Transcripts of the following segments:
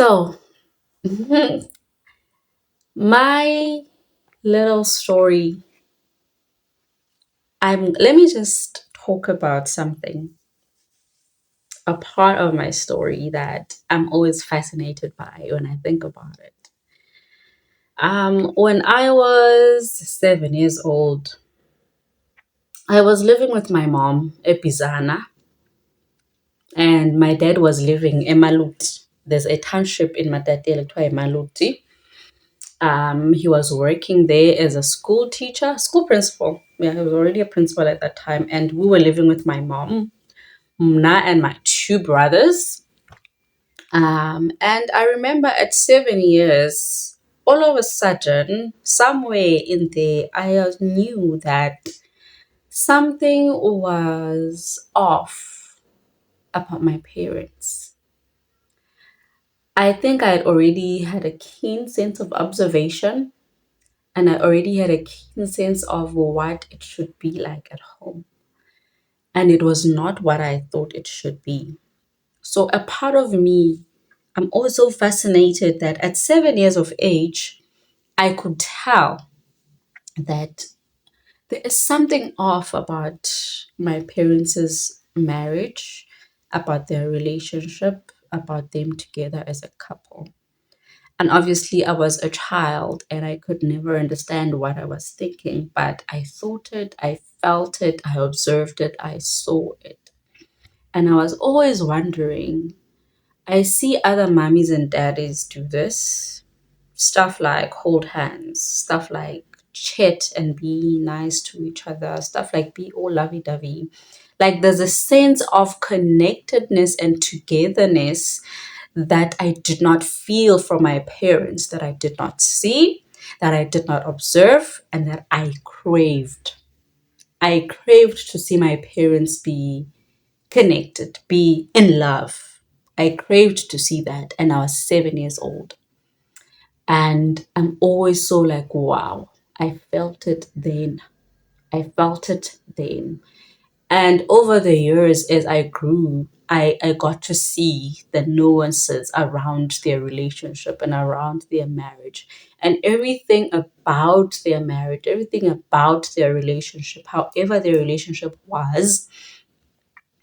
So, my little story, let me just talk about something, a part of my story that I'm always fascinated by when I think about it. When I was 7 years old, I was living with my mom, Epizana, and my dad was living in Maluti. There's a township in Matatiele called Maluti. He was working there as a school teacher, school principal. Yeah, he was already a principal at that time. And we were living with my mom, Mna, and my two brothers. And I remember at 7 years, all of a sudden, somewhere in there, I knew that something was off about my parents. I think I had already had a keen sense of observation, and I already had a keen sense of what it should be like at home. And it was not what I thought it should be. So, a part of me, I'm also fascinated that at 7 years of age, I could tell that there is something off about my parents' marriage, about their relationship, about them together as a couple. And obviously, I was a child and I could never understand what I was thinking, but I thought it, I felt it, I observed it, I saw it. And I was always wondering, I see other mummies and daddies do this stuff like hold hands, stuff like chat and be nice to each other, stuff like be all lovey dovey. Like there's a sense of connectedness and togetherness that I did not feel from my parents, that I did not see, that I did not observe, and that I craved. I craved to see my parents be connected, be in love. I craved to see that, and I was 7 years old. And I'm always so like, wow, I felt it then. I felt it then. And over the years, as I grew, I got to see the nuances around their relationship and around their marriage. And everything about their marriage, everything about their relationship, however their relationship was,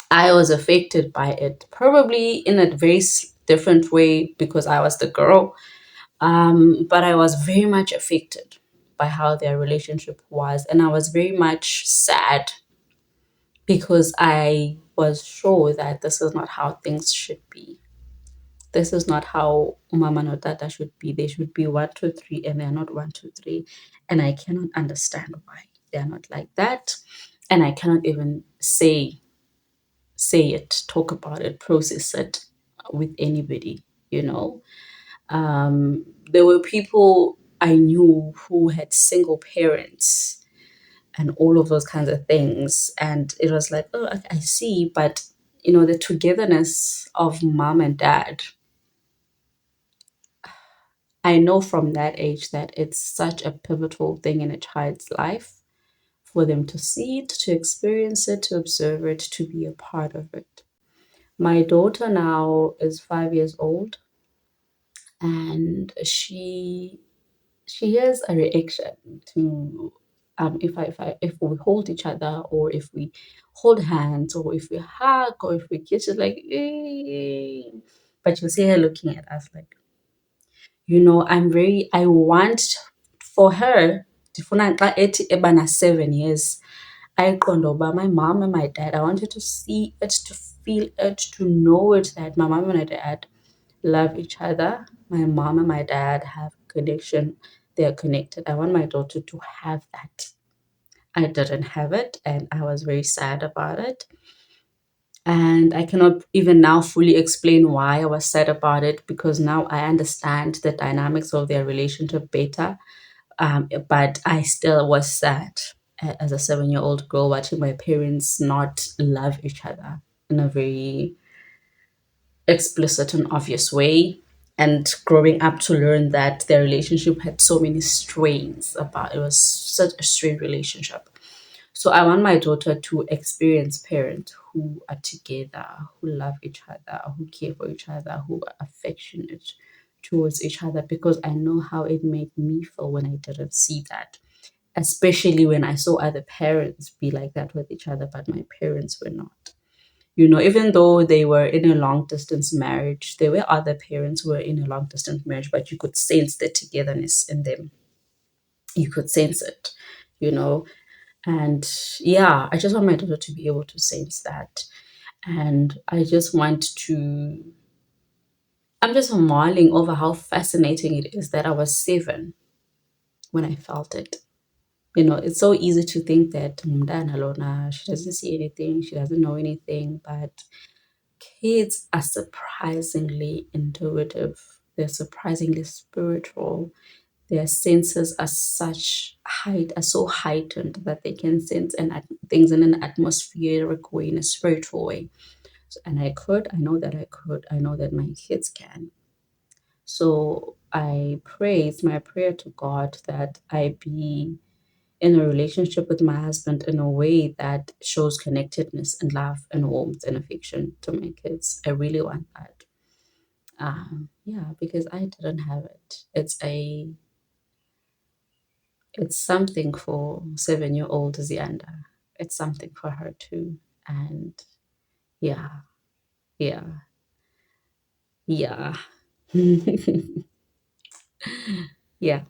I was affected by it. Probably in a very different way because I was the girl. But I was very much affected by how their relationship was. And I was very much sad because I was sure that this is not how things should be. This is not how Mama no Tata should be. They should be one, two, three, and they're not one, two, three. And I cannot understand why they're not like that. And I cannot even say it, talk about it, process it with anybody, you know. There were people I knew who had single parents and all of those kinds of things. And it was like, oh, I see. But, the togetherness of mom and dad, I know from that age that it's such a pivotal thing in a child's life for them to see it, to experience it, to observe it, to be a part of it. My daughter now is 5 years old and she has a reaction to if we hold each other or if we hold hands or if we hug or if we kiss, she's like, "Eh." But you see her looking at us like, I want for her ndifuna xa ethi ebana 7 years ayiqonde uba my mom and my dad, I want you to see it, to feel it, to know it, that my mom and my dad love each other. My mom and my dad have connection. They are connected. I want my daughter to have that. I didn't have it, and I was very sad about it. And I cannot even now fully explain why I was sad about it because now I understand the dynamics of their relationship better. But I still was sad as a 7-year-old girl watching my parents not love each other in a very explicit and obvious way, and growing up to learn that their relationship had so many strains about it was such a strained relationship. So I want my daughter to experience parents who are together, who love each other, who care for each other, who are affectionate, towards each other because I know how it made me feel when I didn't see that. Especially when I saw other parents be like that with each other, but my parents were not. Even though they were in a long distance marriage, there were other parents who were in a long distance marriage, but you could sense the togetherness in them. You could sense it, you know. And yeah, I just want my daughter to be able to sense that. And I just want to, I'm just marveling over how fascinating it is that I was 7 when I felt it. It's so easy to think that Mumdana Lona, she doesn't see anything, she doesn't know anything, but kids are surprisingly intuitive. They're surprisingly spiritual. Their senses are so heightened that they can sense things in an atmospheric way, in a spiritual way. And I know that I know that my kids can. So I pray, it's my prayer to God that I be in a relationship with my husband in a way that shows connectedness and love and warmth and affection to my kids. I really want that. Yeah, because I didn't have it. It's something for 7-year-old Zianda. It's something for her too. And yeah, yeah, yeah. Yeah.